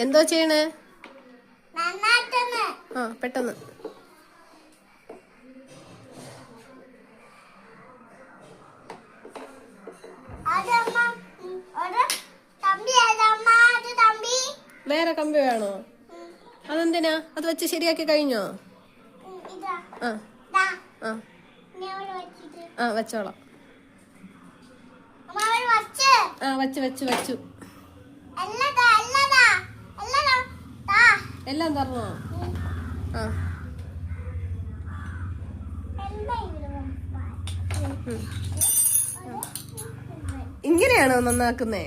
എന്തോ ചെയ്യണേ? ആ പെട്ടെന്ന്. വേറെ കമ്പി വേണോ? അതെന്തിനാ? അത് വെച്ച് ശരിയാക്കി കഴിഞ്ഞോ? ആ ആ ആ വെച്ചോളാം. ആ വെച്ചു വെച്ചു വെച്ചു. എല്ലാം തരണോ? ആ ഇങ്ങനെയാണോ നന്നാക്കുന്നേ?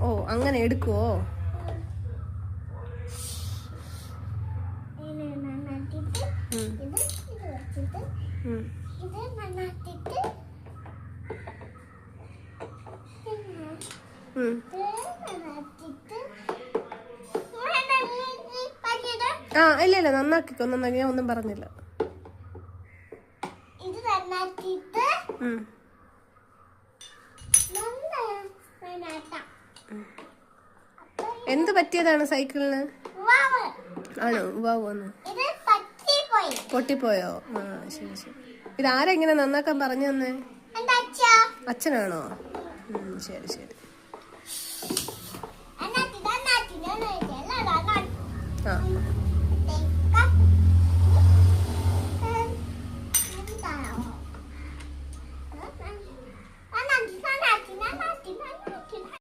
ഓ അങ്ങനെ എടുക്കുവോ? ആ ഇല്ല ഇല്ല നന്നാക്കിക്കോ. നന്നാക്കി, ഞാൻ ഒന്നും പറഞ്ഞില്ല. എന്ത് പറ്റിയതാണ് സൈക്കിളിന്? ആണോ? വാന്ന് പൊട്ടിപ്പോയോ? ആ ശരി ശരി. ഇതാരെങ്ങനെ നന്നാക്കാൻ പറഞ്ഞു തന്നെ? അച്ഛനാണോ? ശരി ശരി.